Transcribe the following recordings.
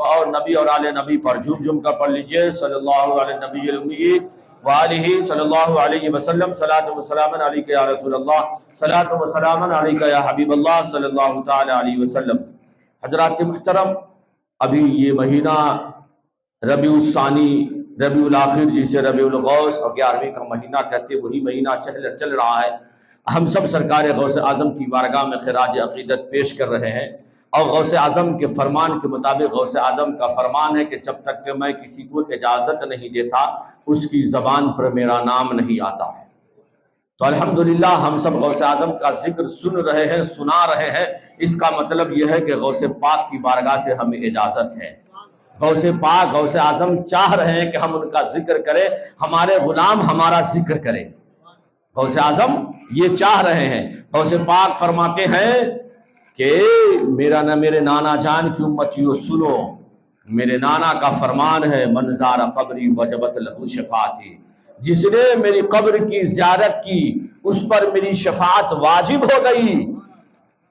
اور نبی اور آل نبی پر جھوم جھوم کر پڑھ لیجئے صلی اللہ علیہ نبی الامی وآلہ صلی اللہ علیہ وسلم صلاۃ و سلام علیک یا رسول اللہ صلاۃ و سلام علیک یا حبیب اللہ صلی اللہ تعالی علیہ وسلم۔ حضرات محترم، ابھی یہ مہینہ ربیع الثانی، ربیع الاخر جسے ربیع الاوسط اور 11ویں کا مہینہ کہتے، وہی مہینہ چل رہا ہے۔ ہم سب سرکار غوث اعظم کی بارگاہ میں خراج عقیدت پیش کر رہے ہیں، اور غوث اعظم کے فرمان کے مطابق غوث اعظم کا فرمان ہے کہ جب تک کہ میں کسی کو اجازت نہیں دیتا اس کی زبان پر میرا نام نہیں آتا ہے۔ تو الحمدللہ ہم سب غوث اعظم کا ذکر سن رہے ہیں، سنا رہے ہیں، اس کا مطلب یہ ہے کہ غوث پاک کی بارگاہ سے ہمیں اجازت ہے۔ غوث پاک غوث اعظم چاہ رہے ہیں کہ ہم ان کا ذکر کریں، ہمارے غلام ہمارا ذکر کریں۔ غوث اعظم یہ چاہ رہے ہیں۔ غوث پاک فرماتے ہیں کہ میرے نانا جان کی امتیوں سنو، میرے نانا کا فرمان ہے من زار قبری وجبت لہ شفاعتی، جس نے میری قبر کی زیارت کی اس پر میری شفاعت واجب ہو گئی۔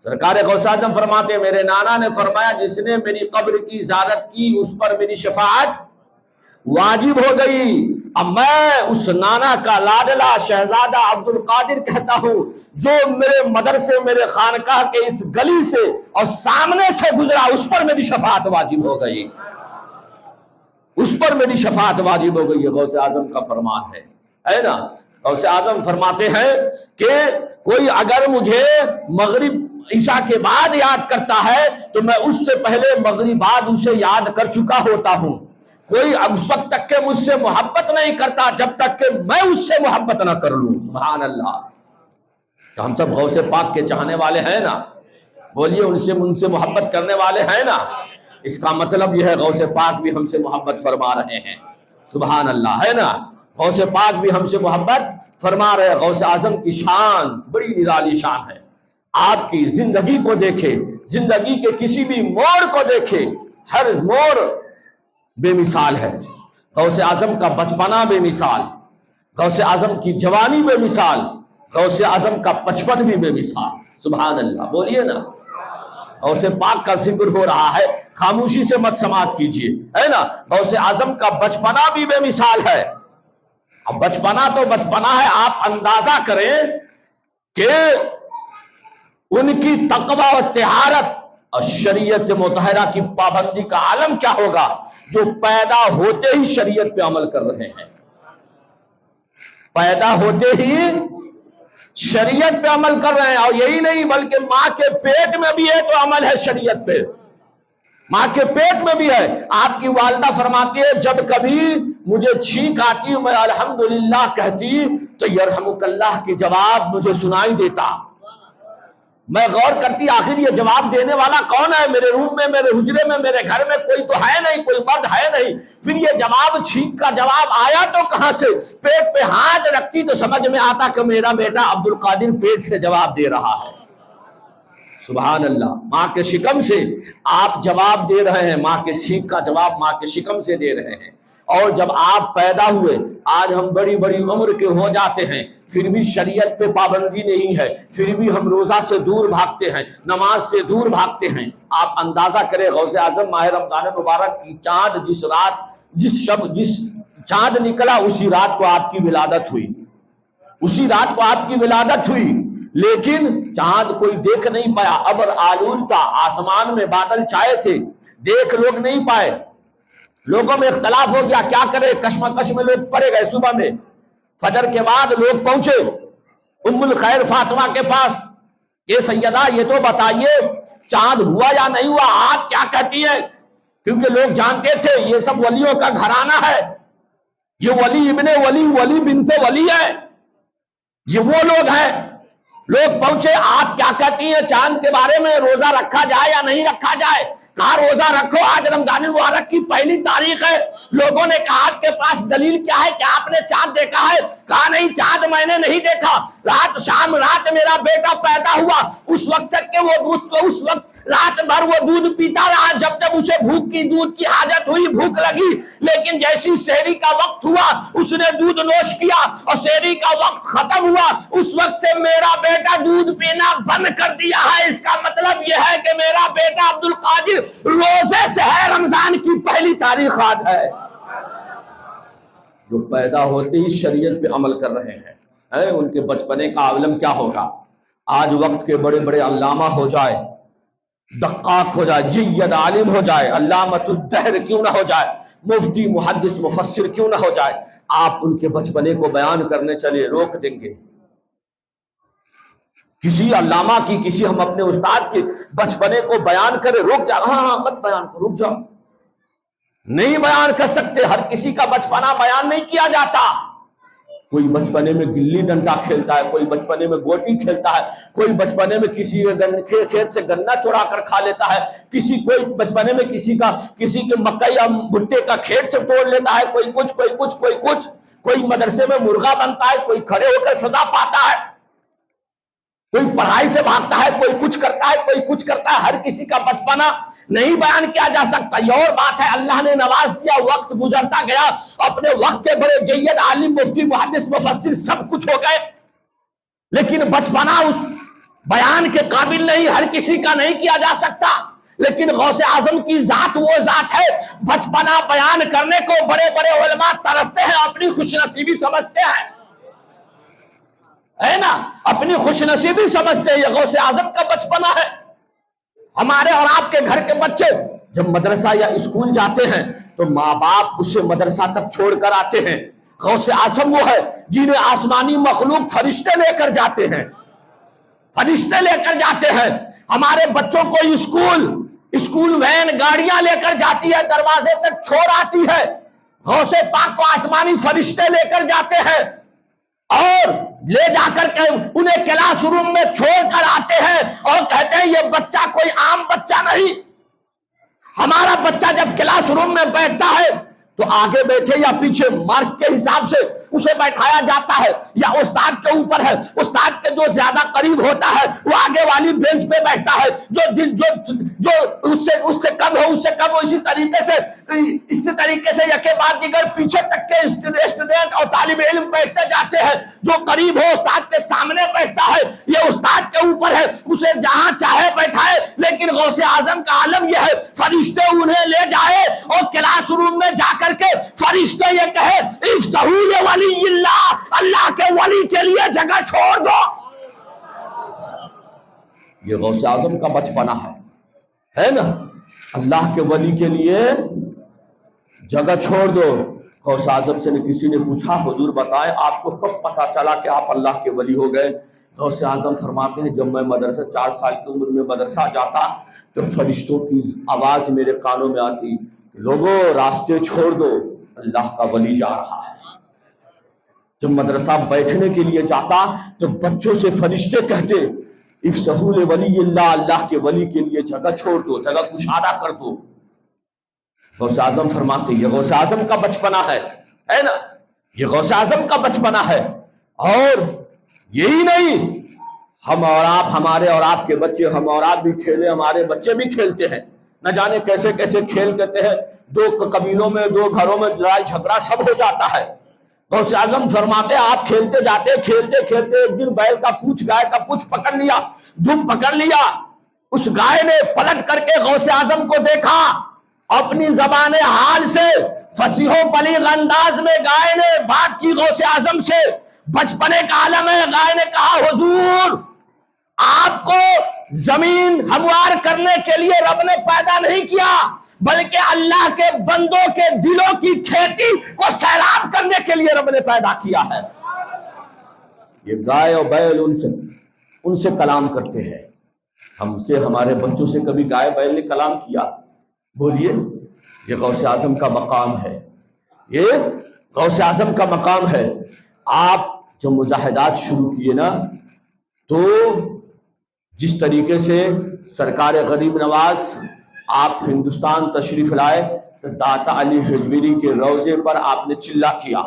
سرکار غوث اعظم فرماتے ہیں میرے نانا نے فرمایا جس نے میری قبر کی زیارت کی اس پر میری شفاعت واجب ہو گئی۔ اب میں اس نانا کا لاڈلا شہزادہ عبد القادر کہتا ہوں جو میرے مدرسے میرے خانقاہ کے اس گلی سے اور سامنے سے گزرا اس پر میری شفاعت واجب ہو گئی، اس پر میری شفاعت واجب ہو گئی۔ یہ غوث اعظم کا فرمان ہے نا۔ غوث اعظم فرماتے ہیں کہ کوئی اگر مجھے مغرب عشاء کے بعد یاد کرتا ہے تو میں اس سے پہلے مغرب بعد اسے یاد کر چکا ہوتا ہوں۔ کوئی اس وقت تک کہ مجھ سے محبت نہیں کرتا جب تک کہ میں اس سے محبت نہ کر لوں۔ سبحان اللہ۔ تو ہم سب غوث پاک کے چاہنے والے ہیں نا، بولیے ان سے محبت کرنے والے ہیں نا۔ اس کا مطلب یہ ہے غوث پاک بھی ہم سے محبت فرما رہے ہیں۔ سبحان اللہ، ہے نا۔ غوث پاک بھی ہم سے محبت فرما رہے ہیں۔ غوث اعظم کی شان بڑی نرالی شان ہے۔ آپ کی زندگی کو دیکھے، زندگی کے کسی بھی موڑ کو دیکھے، ہر موڑ بے مثال ہے۔ غوث اعظم کا بچپنا بے مثال، غوث اعظم کی جوانی بے مثال، غوث اعظم کا بچپن بھی بے مثال۔ سبحان اللہ، بولیے نا۔ غوث پاک کا ذکر ہو رہا ہے، خاموشی سے مت سماعت کیجیے، ہے نا۔ غوث اعظم کا بچپنا بھی بے مثال ہے۔ اب بچپنا تو بچپنا ہے، آپ اندازہ کریں کہ ان کی تقوی و طہارت اور شریعت مطہرہ کی پابندی کا عالم کیا ہوگا جو پیدا ہوتے ہی شریعت پہ عمل کر رہے ہیں، پیدا ہوتے ہی شریعت پہ عمل کر رہے ہیں۔ اور یہی نہیں بلکہ ماں کے پیٹ میں بھی ہے تو عمل ہے شریعت پہ، ماں کے پیٹ میں بھی ہے۔ آپ کی والدہ فرماتی ہے جب کبھی مجھے چھینک آتی میں الحمدللہ کہتی تو یرحمک اللہ کی جواب مجھے سنائی دیتا۔ میں غور کرتی آخر یہ جواب دینے والا کون ہے؟ میرے روم میں، میرے حجرے میں، میرے گھر میں کوئی تو ہے نہیں، کوئی مرد ہے نہیں۔ پھر یہ جواب چھینک کا جواب آیا تو کہاں سے؟ پیٹ پہ ہاتھ رکھتی تو سمجھ میں آتا کہ میرا بیٹا عبد القادر پیٹ سے جواب دے رہا ہے۔ سبحان اللہ، ماں کے شکم سے آپ جواب دے رہے ہیں، ماں کے چھینک کا جواب ماں کے شکم سے دے رہے ہیں۔ اور جب آپ پیدا ہوئے، آج ہم بڑی بڑی عمر کے ہو جاتے ہیں پھر بھی شریعت پہ پابندی نہیں ہے، پھر بھی ہم روزہ سے دور بھاگتے ہیں، نماز سے دور بھاگتے ہیں۔ آپ اندازہ کریں غوث اعظم ماہ رمضان مبارک کی چاند جس چاند نکلا اسی رات کو آپ کی ولادت ہوئی، اسی رات کو آپ کی ولادت ہوئی، لیکن چاند کوئی دیکھ نہیں پایا، ابر آلود تھا، آسمان میں بادل چھائے تھے، دیکھ لوگ نہیں پائے۔ لوگوں میں اختلاف ہو گیا، کیا کرے، کشمکش میں لوگ پڑے گئے۔ صبح میں فجر کے بعد لوگ پہنچے ام الخیر فاطمہ کے پاس، یہ سیدہ یہ تو بتائیے چاند ہوا یا نہیں ہوا، آپ کیا کہتی ہیں؟ کیونکہ لوگ جانتے تھے یہ سب ولیوں کا گھرانہ ہے، یہ ولی ابن ولی، ولی بنت ولی ہے، یہ وہ لوگ ہیں۔ لوگ پہنچے، آپ کیا کہتی ہیں چاند کے بارے میں، روزہ رکھا جائے یا نہیں رکھا جائے؟ کہا روزہ رکھو، آج رمضان المبارک کی پہلی تاریخ ہے۔ لوگوں نے کہا آپ کے پاس دلیل کیا ہے، کیا آپ نے چاند دیکھا ہے؟ کہا نہیں چاند میں نے نہیں دیکھا، رات میرا بیٹا پیدا ہوا اس وقت تک کہ وہ اس وقت رات بھر وہ دودھ پیتا رہا، جب جب اسے بھوک کی دودھ کی حاجت ہوئی، بھوک لگی، لیکن جیسی سحری کا وقت ہوا اس نے دودھ نوش کیا اور سحری کا وقت ختم ہوا، اس وقت سے میرا بیٹا دودھ پینا بند کر دیا ہے۔ اس کا مطلب یہ ہے کہ میرا بیٹا عبد القادر روزے سے ہے، رمضان کی پہلی تاریخ آج ہے۔ جو پیدا ہوتے ہی شریعت پہ عمل کر رہے ہیں، ان کے بچپنے کا عالم کیا ہوگا؟ آج وقت کے بڑے بڑے علامہ ہو جائے، دقاق ہو جائے، جید عالم ہو جائے، علامۃ الدہر کیوں نہ ہو جائے، مفتی محدث مفسر کیوں نہ ہو جائے، آپ ان کے بچپنے کو بیان کرنے چلے روک دیں گے؟ کسی علامہ کی، کسی ہم اپنے استاد کے بچپنے کو بیان کرے روک جا، ہاں مت بیان کرو، رک جاؤ، نہیں بیان کر سکتے، ہر کسی کا بچپنا بیان نہیں کیا جاتا۔ کوئی بچپنے میں گلی ڈنڈا کھیلتا ہے، کوئی بچپنے میں گوٹی کھیلتا ہے، کوئی بچپنے میں کسی کھیت سے گنا چوڑا کر کھا لیتا ہے، کوئی بچپنے میں کسی کے مکئی یا بھٹے کا کھیت سے توڑ لیتا ہے، کوئی کچھ، کوئی مدرسے میں مرغا بنتا ہے، کوئی کھڑے ہو کر سزا پاتا ہے، کوئی پڑھائی سے بھاگتا ہے، کوئی کچھ کرتا ہے، کوئی کچھ کرتا ہے، ہر کسی کا بچپنا نہیں بیان کیا جا سکتا۔ یہ اور بات ہے، اللہ نے نواز کیا، وقت گزرتا گیا، اپنے وقت کے بڑے جید عالم مفتی محدث مفسر سب کچھ ہو گئے، لیکن بچپنا اس بیان کے قابل نہیں، ہر کسی کا نہیں کیا جا سکتا۔ لیکن غوث اعظم کی ذات وہ ذات ہے، بچپنا بیان کرنے کو بڑے بڑے علماء ترستے ہیں، اپنی خوش نصیبی سمجھتے ہیں، ہے نا، اپنی خوش نصیبی سمجھتے ہیں، یہ غوث اعظم کا بچپنا ہے۔ ہمارے اور آپ کے گھر کے بچے جب مدرسہ یا اسکول جاتے ہیں تو ماں باپ اسے مدرسہ تک چھوڑ کر آتے ہیں۔ غوث اعظم وہ ہے جنہیں آسمانی مخلوق فرشتے لے کر جاتے ہیں، فرشتے لے کر جاتے ہیں۔ ہمارے بچوں کو اسکول وین گاڑیاں لے کر جاتی ہے، دروازے تک چھوڑ آتی ہے، غوث پاک کو آسمانی فرشتے لے کر جاتے ہیں اور لے جا کر کے انہیں کلاس روم میں چھوڑ کر آتے ہیں اور کہتے ہیں یہ بچہ کوئی عام بچہ نہیں۔ ہمارا بچہ جب کلاس روم میں بیٹھتا ہے تو آگے بیٹھے یا پیچھے مارک کے حساب سے اسے بیٹھایا جاتا ہے، یا استاد کے اوپر ہے، استاد کے جو زیادہ قریب ہوتا ہے وہ آگے والی بینچ پہ بیٹھتا ہے، جو اس سے کم ہو، اسی طریقے سے یکے بعد دیگر پیچھے تک کے اسٹوڈنٹ اور طالب علم بیٹھتے جاتے ہیں۔ جو قریب ہو استاد کے سامنے بیٹھتا ہے، یہ استاد کے اوپر ہے، اسے جہاں چاہے بیٹھائے۔ لیکن غوث اعظم کا عالم یہ ہے، فرشتے انہیں لے جائے اور کلاس روم میں جا کر کے فرشتے یہ کہے افسحوا لولی اللہ، اللہ کے ولی کے لیے جگہ چھوڑ دو۔ یہ غوث اعظم کا بچپنا ہے نا، اللہ کے ولی کے لیے جگہ چھوڑ دو۔ غوث اعظم سے کسی نے پوچھا حضور بتائیں آپ کو کب پتا چلا کہ آپ اللہ کے ولی ہو گئے؟ غوث اعظم فرماتے ہیں جب میں مدرسہ 4 سال کی عمر میں مدرسہ جاتا تو فرشتوں کی آواز میرے کانوں میں آتی، لوگوں راستے چھوڑ دو، اللہ کا ولی جا رہا ہے۔ جب مدرسہ بیٹھنے کے لیے جاتا تو بچوں سے فرشتے کہتے افسحوا لولی اللہ، اللہ کے ولی کے لیے جگہ چھوڑ دو، جگہ کشادہ کر دو۔ غوث اعظم فرماتے یہ غوث اعظم کا بچپنا ہے نا، یہ غوث اعظم کا بچپنا ہے۔ اور یہی نہیں، ہم اور آپ، ہمارے اور آپ کے بچے، ہم اور آپ بھی کھیلے، ہمارے بچے بھی کھیلتے ہیں، نہ جانے کیسے کیسے کھیل کہتے ہیں، 2 قبیلوں میں 2 گھروں میں لڑائی جھگڑا سب ہو جاتا ہے۔ غوث اعظم فرماتے آپ کھیلتے جاتے، کھیلتے کھیلتے ایک دن بیل کا پوچھ، گائے کا پوچھ پکڑ لیا، دم پکڑ لیا۔ اس گائے نے پلٹ کر کے غوث اعظم کو دیکھا، اپنی زبان حال سے فصیح و بلیغ انداز میں گائے نے بات کی غوث اعظم سے، بچپنے کا عالم ہے۔ گائے نے کہا حضور آپ کو زمین ہموار کرنے کے لیے رب نے پیدا نہیں کیا، بلکہ اللہ کے بندوں کے دلوں کی کھیتی کو سیراب کرنے کے لیے رب نے پیدا کیا ہے۔ یہ گائے اور بیل ان سے کلام کرتے ہیں، ہم سے، ہمارے بچوں سے کبھی گائے بیل نے کلام کیا؟ بولیے، یہ غوث اعظم کا مقام ہے، یہ غوث اعظم کا مقام ہے۔ آپ جو مجاہدات شروع کیے نا، تو جس طریقے سے سرکار غریب نواز آپ ہندوستان تشریف لائے تو داتا علی حجویری کے روضے پر آپ نے چلا کیا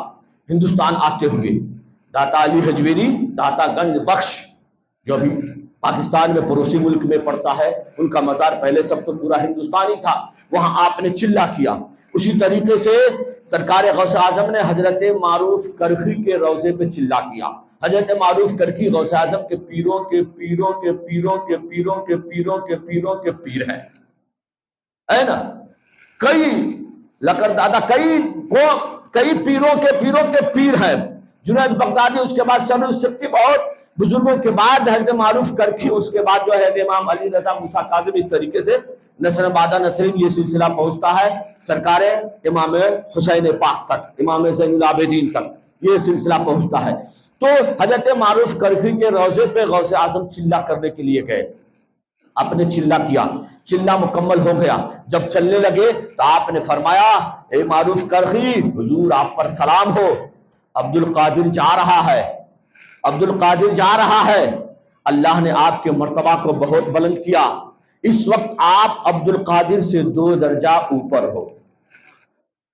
ہندوستان آتے ہوئے۔ داتا علی حجویری، داتا گنج بخش جو بھی پاکستان میں پڑوسی ملک میں پڑتا ہے، ان کا مزار پہلے سب تو پورا ہندوستانی تھا، وہاں آپ نے چلہ کیا۔ اسی طریقے سے سرکار غوث اعظم نے حضرت معروف کرخی کے روضے پہ چلہ کیا۔ حضرت معروف کرخی غوث اعظم کے پیروں کے پیروں کے پیروں کے پیروں کے پیروں کے پیروں کے پیر ہیں، ہے نا؟ کئی لکر دادا کئی پیروں کے پیروں کے پیر ہیں۔ جنید بغدادی، اس کے بعد سر سکتی، بہت بزرگوں کے بعد حضرت معروف کرخی، اس کے بعد جو ہے امام علی رضا موسیٰ کاظم، اس طریقے سے نسل بعد نسرین یہ سلسلہ پہنچتا ہے سرکار امام حسین پاک تک، امام زین العابدین تک یہ سلسلہ پہنچتا ہے۔ تو حضرت معروف کرخی کے روضے پہ غوث اعظم چلہ کرنے کے لیے گئے، آپ نے چلہ کیا، چلہ مکمل ہو گیا۔ جب چلنے لگے تو آپ نے فرمایا، اے معروف کرخی، حضور آپ پر سلام ہو، عبد القادر جا رہا ہے، عبد القادر جا رہا ہے، اللہ نے آپ کے مرتبہ کو بہت بلند کیا، اس وقت آپ عبد القادر سے 2 درجہ اوپر ہو،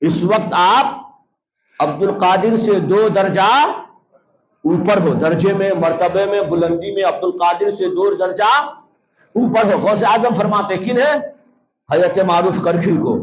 اس وقت آپ عبد القادر سے 2 درجہ اوپر ہو، درجے میں، مرتبے میں، بلندی میں عبد القادر سے 2 درجہ اوپر ہو۔ غوث اعظم فرماتے کن ہے؟ حضرت معروف کرخی کو،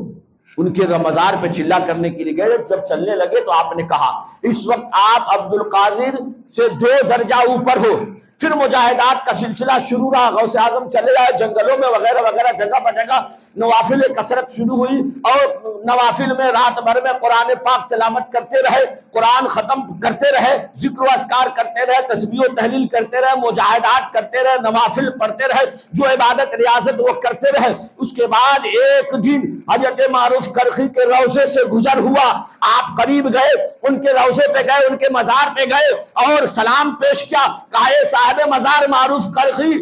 ان کے مزار پہ چلہ کرنے کے لیے گئے۔ جب چلنے لگے تو آپ نے کہا، اس وقت آپ عبد القادر سے 2 درجہ اوپر ہو۔ پھر مجاہدات کا سلسلہ شروع رہا، غوث اعظم چلے آئے جنگلوں میں وغیرہ وغیرہ، جگہ بہ جگہ نوافل کثرت شروع ہوئی، اور نوافل میں رات بھر میں قرآن پاک تلاوت کرتے رہے، قرآن ختم کرتے رہے، ذکر و اذکار کرتے رہے، تسبیح و تحلیل کرتے رہے، مجاہدات کرتے رہے، نوافل پڑھتے رہے، جو عبادت ریاضت وہ کرتے رہے۔ اس کے بعد ایک دن حضرت معروف کرخی کے روضے سے گزر ہوا، آپ قریب گئے، ان کے روضے پہ گئے، ان کے مزار پہ گئے اور سلام پیش کیا، کہا اے صاحب مزار معروف کرخی،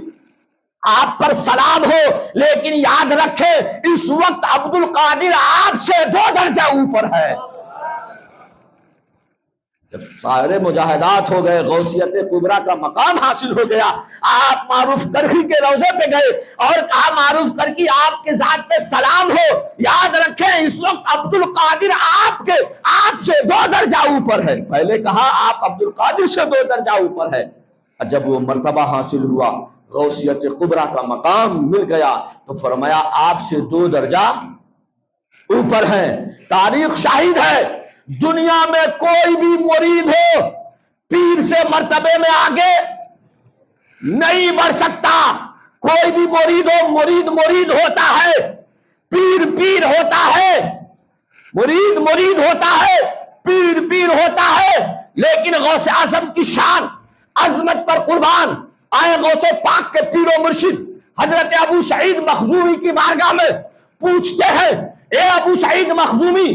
آپ پر سلام ہو، لیکن یاد رکھیں اس وقت عبد القادر آپ سے 2 درجہ اوپر ہے۔ جب سارے مجاہدات ہو گئے، غوثیت کبریٰ کا مقام حاصل ہو گیا، آپ معروف کرخی کے روضے پہ گئے اور کہا معروف کرخی آپ کے ذات پہ سلام ہو، یاد رکھیں اس وقت عبد القادر آپ سے 2 درجہ اوپر ہے۔ پہلے کہا آپ عبد القادر سے 2 درجہ اوپر ہے۔ جب وہ مرتبہ حاصل ہوا، غوثیت کبریٰ کا مقام مل گیا، تو فرمایا آپ سے 2 درجہ اوپر ہے۔ تاریخ شاہد ہے، دنیا میں کوئی بھی مرید ہو پیر سے مرتبے میں آگے نہیں بڑھ سکتا۔ کوئی بھی مرید ہو، مرید ہوتا ہے، پیر ہوتا ہے، مرید ہوتا ہے، پیر ہوتا ہے، لیکن غوث اعظم کی شان عظمت پر قربان آئے غوث پاک کے پیر و مرشد حضرت ابو سعید مخزومی کی بارگاہ میں پوچھتے ہیں، اے ابو سعید مخزومی،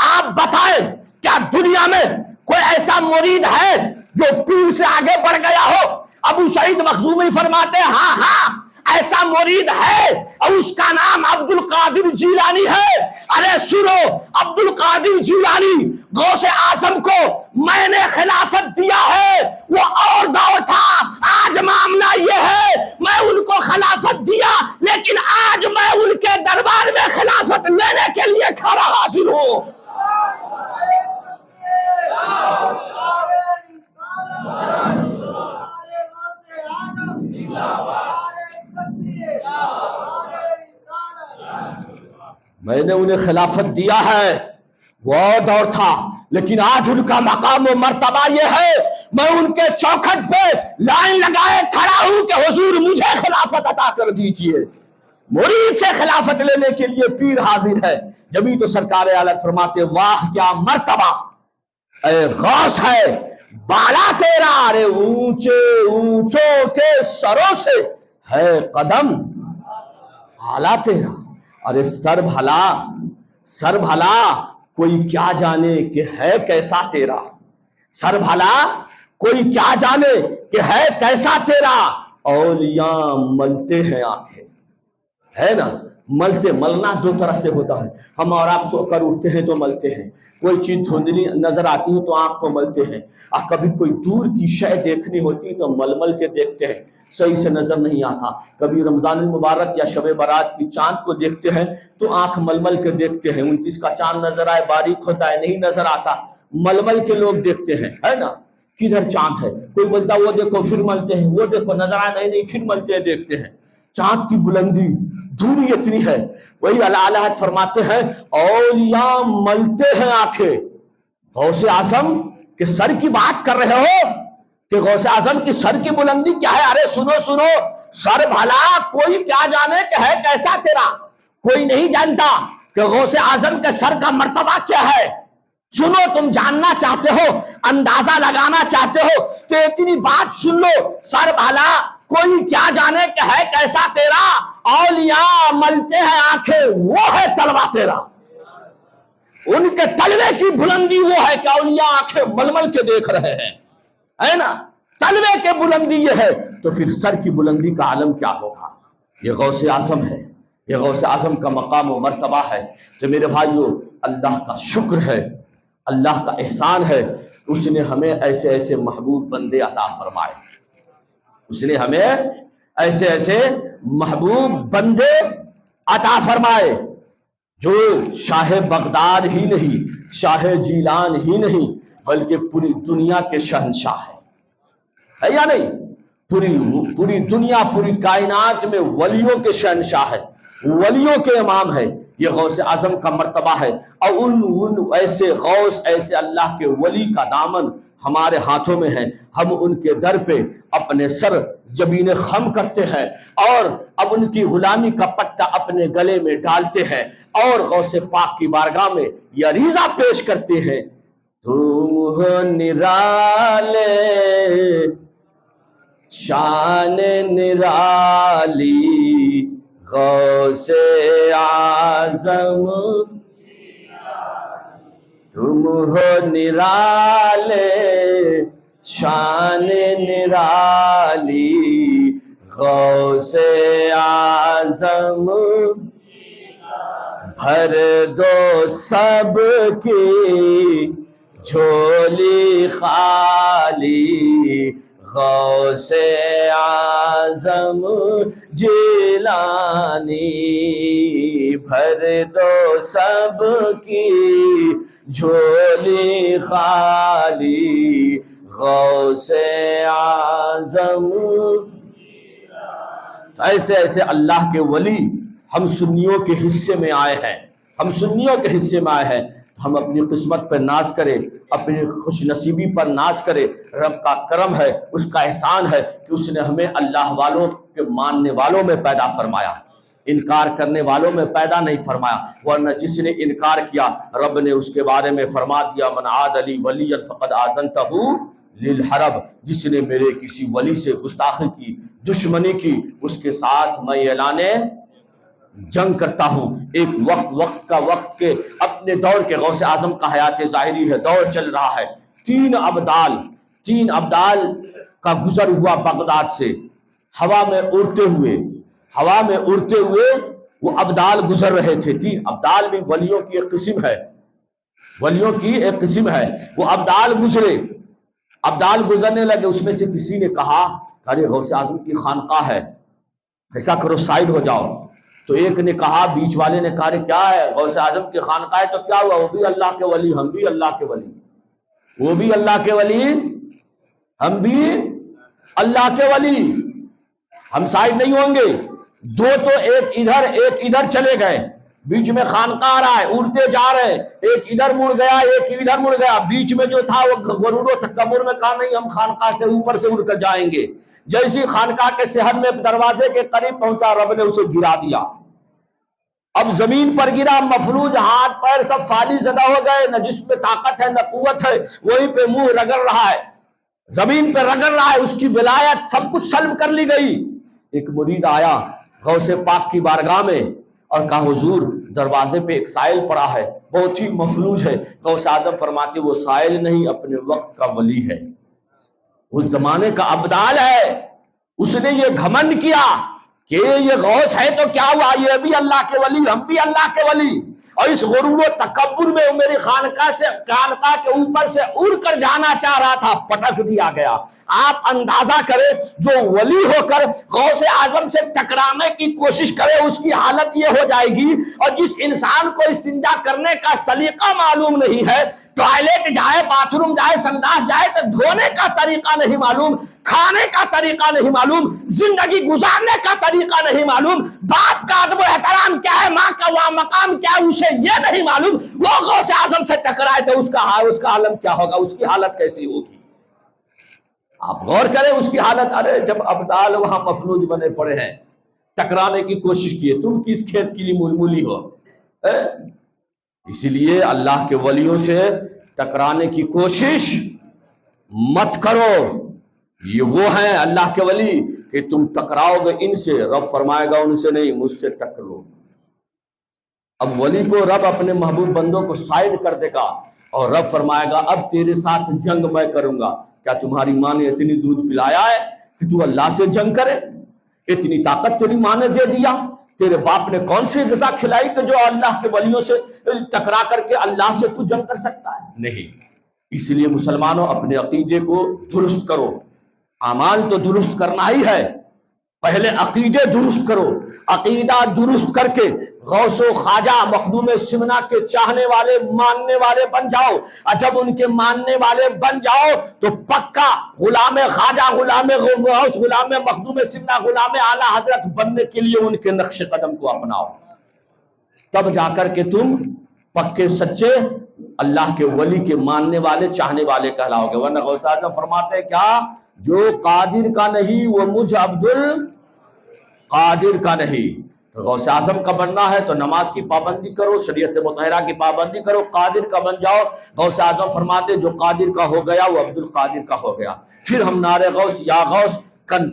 آپ بتائیں کیا دنیا میں کوئی ایسا مرید ہے جو پیر سے آگے بڑھ گیا ہو؟ ابو سعید مخزومی فرماتے ہیں ہاں ایسا مرید ہے، اور اس کا نام عبد القادر جیلانی ہے۔ ارے سنو، عبد القادر جیلانی غوث اعظم کو میں نے خلافت دیا ہے، وہ اور دور تھا، آج معاملہ یہ ہے میں ان کو خلافت دیا، لیکن آج میں ان کے دربار میں خلافت لینے کے لیے کھڑا حاضر ہوں۔ میں نے انہیں خلافت دیا ہے، وہ دور تھا، لیکن آج ان کا مقام و مرتبہ یہ ہے، میں ان کے چوکھٹ پہ لائن لگائے کھڑا ہوں کہ حضور مجھے خلافت عطا کر دیجئے۔ مرید سے خلافت لینے کے لیے پیر حاضر ہے، جبھی تو سرکار اعلیٰ فرماتے واہ کیا مرتبہ اے غوث ہے بالا تیرا، ارے اونچے اونچوں کے سروں سے ہے قدم بالا تیرا۔ ارے سر بھلا کوئی کیا جانے کہ ہے کیسا تیرا، سر بھلا کوئی کیا جانے کہ ہے کیسا تیرا، اولیاء ملتے ہیں آنکھیں، ہے نا؟ ملنا 2 طرح سے ہوتا ہے، ہم اور آپ سو کر اٹھتے ہیں تو ملتے ہیں، کوئی چیز دھندلی نظر آتی ہے تو آنکھ کو ملتے ہیں، اور کبھی کوئی دور کی شے دیکھنی ہوتی ہے تو مل کے دیکھتے ہیں، صحیح سے نظر نہیں آتا۔ کبھی رمضان المبارک یا شب برات کی چاند کو دیکھتے ہیں تو آنکھ مل کے دیکھتے ہیں، 29 کا چاند نظر آئے باریک ہوتا ہے نہیں نظر آتا، مل کے لوگ دیکھتے ہیں، ہے نا؟ کدھر چاند ہے، کوئی بولتا وہ دیکھو پھر ملتے ہیں، وہ دیکھو نظر آئے نہیں پھر ملتے ہیں، دیکھتے ہیں چاند کی بلندی دوری اتنی ہے۔ وہی اللہ فرماتے ہیں اولیاء ملتے ہیں آنکھیں۔ غوث اعظم کے سر کی بات کر رہے ہو کہ غوث اعظم کی سر کی بلندی کیا ہے؟ ارے سنو سنو، سر بھلا کوئی کیا جانے کہ ہے کیسا تیرا، کوئی نہیں جانتا کہ غوث اعظم کے سر کا مرتبہ کیا ہے۔ سنو، تم جاننا چاہتے ہو، اندازہ لگانا چاہتے ہو تو اتنی بات سن لو، سر بھلا کوئی کیا جانے کہ ہے کیسا تیرا، اولیاء ملتے ہیں آنکھیں وہ ہے طلبہ تیرا۔ ان کے تلوے کی بلندی وہ ہے کہ اولیاء آنکھیں مل مل کے دیکھ رہے ہیں، ہے نا، تلوے کے بلندی یہ ہے، تو پھر سر کی بلندی کا عالم کیا ہوگا؟ یہ غوث اعظم ہے، یہ غوث اعظم کا مقام و مرتبہ ہے۔ تو میرے بھائیو، اللہ کا شکر ہے، اللہ کا احسان ہے، اس نے ہمیں ایسے ایسے محبوب بندے عطا فرمائے، اس نے ہمیں ایسے ایسے محبوب بندے عطا فرمائے جو شاہ بغداد ہی نہیں، شاہ جیلان ہی نہیں، بلکہ پوری دنیا کے شہنشاہ ہے یا نہیں؟ پوری دنیا، پوری کائنات میں ولیوں کے شہنشاہ ہے، ولیوں کے امام ہے، یہ غوث اعظم کا مرتبہ ہے۔ اور ان ایسے غوث، ایسے اللہ کے ولی کا دامن ہمارے ہاتھوں میں ہے، ہم ان کے در پہ اپنے سر زمین خم کرتے ہیں اور اب ان کی غلامی کا پٹا اپنے گلے میں ڈالتے ہیں اور غوث پاک کی بارگاہ میں یہ عریضہ پیش کرتے ہیں، تم ہو نرالے شان نرالی غوث اعظم، تم ہو نرالے شان نرالی غوث اعظم، بھر دو سب کی جھولی خالی غوث اعظم جیلانی، بھر دو سب کی جھولی خالی غوث اعظم۔ ایسے ایسے اللہ کے ولی ہم سنیوں کے حصے میں آئے ہیں، ہم سنیوں کے حصے میں آئے ہیں، ہم اپنی قسمت پر ناز کریں، اپنی خوش نصیبی پر ناز کریں۔ رب کا کرم ہے، اس کا احسان ہے کہ اس نے ہمیں اللہ والوں کے ماننے والوں میں پیدا فرمایا، انکار کرنے والوں میں پیدا نہیں فرمایا، ورنہ جس نے انکار کیا رب نے اس کے بارے میں فرما دیا من عاد لی ولیا فقد آذنتہ للحرب، جس نے میرے کسی ولی سے گستاخی کی، دشمنی کی، اس کے ساتھ میں اعلان جنگ کرتا ہوں۔ ایک وقت کے اپنے دور کے غوث اعظم کا حیات ظاہری ہے، دور چل رہا ہے، تین ابدال کا گزر ہوا بغداد سے، ہوا میں اڑتے ہوئے وہ ابدال گزر رہے تھے۔ تین ابدال بھی ولیوں کی ایک قسم ہے، ولیوں کی ایک قسم ہے۔ وہ ابدال گزرنے لگے، اس میں سے کسی نے کہا ارے غوث اعظم کی خانقاہ ہے، ایسا کرو سائڈ ہو جاؤ۔ تو ایک نے کہا، بیچ والے نے کہا کیا ہے غوث اعظم کی خانقاہ ہے تو کیا ہوا، وہ بھی اللہ کے ولی، ہم بھی اللہ کے ولی، وہ بھی اللہ کے ولی، ہم بھی اللہ کے ولی، ہم سائڈ نہیں ہوں گے۔ دو تو ایک ادھر چلے گئے، بیچ میں خانقاہ رہا ہے، اڑتے جا رہے، ایک ادھر مڑ گیا ایک ادھر مڑ گیا، بیچ میں جو تھا وہ غرور و تکبر میں کہا نہیں ہم خانقاہ سے اوپر سے اڑ کر جائیں گے۔ جیسی خانقاہ کے صحن میں دروازے کے قریب پہنچا رب نے اسے گرا دیا، اب زمین پر گرا، مفلوج، ہاتھ پیر سب فالی زدہ ہو گئے، نہ جسم میں طاقت ہے نہ قوت ہے، وہیں پہ منہ رگڑ رہا ہے، زمین پہ رگڑ رہا ہے، اس کی ولایت سب کچھ سلب کر لی گئی۔ ایک مرید آیا غوث پاک کی بارگاہ میں اور کہا حضور دروازے پہ ایک سائل پڑا ہے، بہت ہی مفلوج ہے۔ غوث اعظم فرماتے وہ سائل نہیں، اپنے وقت کا ولی ہے، اس زمانے کا ابدال ہے۔ اس نے یہ گھمنڈ کیا کہ یہ غوث ہے تو کیا ہوا، یہ بھی اللہ کے ولی، ہم بھی اللہ کے ولی، اور اس غرور و تکبر میں میری خانقاہ کے اوپر سے اڑ کر جانا چاہ رہا تھا، پٹک دیا گیا۔ آپ اندازہ کریں جو ولی ہو کر غوث اعظم سے ٹکرانے کی کوشش کرے اس کی حالت یہ ہو جائے گی، اور جس انسان کو استنجا کرنے کا سلیقہ معلوم نہیں ہے، ٹوائلٹ جائے، باتھ روم جائے، سنداس جائے تو دھونے کا طریقہ نہیں معلوم، کھانے کا طریقہ نہیں معلوم، زندگی گزارنے کا طریقہ نہیں معلوم، باپ کا ادب و احترام کیا ہے، ماں کا وہاں مقام کیا ہے، اسے یہ نہیں معلوم، وہ غوث اعظم سے ٹکرائے تو اس کا عالم کیا ہوگا، اس کی حالت کیسی ہوگی؟ آپ غور کریں اس کی حالت. ارے جب ابدال وہاں مفلوج بنے پڑے ہیں، ٹکرانے کی کوشش کیے، تم کس کھیت کے لیے ملمولی ہو؟ اسی لیے اللہ کے ولیوں سے ٹکرانے کی کوشش مت کرو. یہ وہ ہیں اللہ کے ولی کہ تم ٹکراؤ گے ان سے، رب فرمائے گا ان سے نہیں، مجھ سے ٹکرو. اب ولی کو رب اپنے محبوب بندوں کو سائڈ کر دے گا اور رب فرمائے گا اب تیرے ساتھ جنگ میں کروں گا. کیا تمہاری ماں نے اتنی دودھ پلایا ہے کہ تو اللہ سے جنگ کرے؟ اتنی طاقت تیری ماں نے دے دیا؟ تیرے باپ نے کون سی غذا کھلائی کہ جو اللہ کے ولیوں سے ٹکرا کر کے اللہ سے تو جنگ کر سکتا ہے؟ نہیں. اس لیے مسلمانوں اپنے عقیدے کو درست کرو. اعمال تو درست کرنا ہی ہے، پہلے عقیدے درست کرو. عقیدہ درست کر کے غوث و خواجہ مخدوم سمنا کے چاہنے والے ماننے والے بن جاؤ. اور جب ان کے ماننے والے بن جاؤ تو پکا غلام خواجہ، غلام غوث، غلام مخدوم سمنا، غلام اعلی حضرت بننے کے لیے ان کے نقش قدم کو اپناؤ. تب جا کر کے تم پکے سچے اللہ کے ولی کے ماننے والے چاہنے والے کہلاؤ گے. ورنہ غوث اعظم فرماتے ہیں کیا؟ جو قادر کا نہیں وہ مجھ عبد القادر کا نہیں. تو غوث اعظم کا بننا ہے تو نماز کی پابندی کرو، شریعت مطہرہ کی پابندی کرو، قادر کا بن جاؤ. غوث اعظم فرماتے جو قادر کا ہو گیا وہ عبد القادر کا ہو گیا. پھر ہم نعرے غوث یا غوث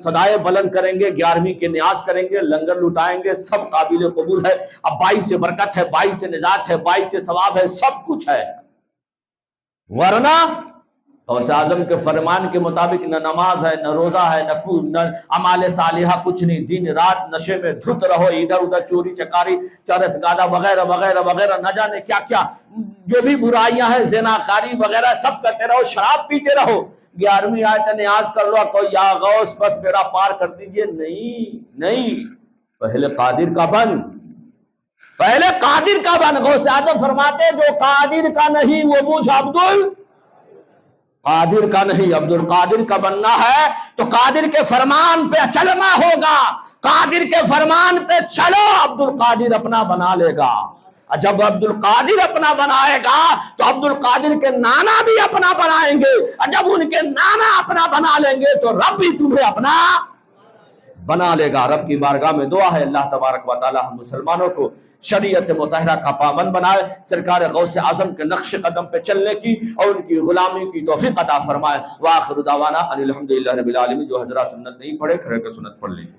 صدائے بلند کریں گے، 11ویں کے نیاز کریں گے، لنگر لٹائیں گے، سب قابل قبول ہے. اب 22 سے برکت ہے، 22 سے نجات ہے، 22 سے ثواب ہے، سب کچھ ہے. ورنہ غوث اعظم کے فرمان کے مطابق نہ نماز ہے، نہ روزہ ہے، نہ اعمال صالحہ، کچھ نہیں. دن رات نشے میں دھت رہو، ادھر ادھر چوری چکاری، چرس گادا وغیرہ وغیرہ وغیرہ، نہ جانے کیا کیا جو بھی برائیاں ہیں، زناکاری وغیرہ سب کرتے رہو، شراب پیتے رہو. 11ویں آیت نیاز کر لو، کوئی یا غوث بس میرا پار کر دیجئے. نہیں، پہلے قادر کا بن، پہلے قادر کا بن. غوث اعظم فرماتے جو قادر کا نہیں وہ مجھ عبد القادر کا نہیں، عبد القادر کا بننا ہے تو قادر کے فرمان پہ چلنا ہوگا. قادر کے فرمان پہ چلو، عبد القادر اپنا بنا لے گا. جب عبد القادر اپنا بنائے گا تو عبد القادر کے نانا بھی اپنا بنائیں گے، اور جب ان کے نانا اپنا بنا لیں گے تو رب بھی تمہیں اپنا بنا لے گا. رب کی بارگاہ میں دعا ہے اللہ تبارک و تعالی ہم مسلمانوں کو شریعت مطہرہ کا پابند بنائے، سرکار غوث اعظم کے نقش قدم پہ چلنے کی اور ان کی غلامی کی توفیق عطا فرمائے. وآخر دعوانا ان الحمدللہ رب العالمین. جو حضرات سنت نہیں پڑھے کھڑے کے سنت پڑھ لیجیے.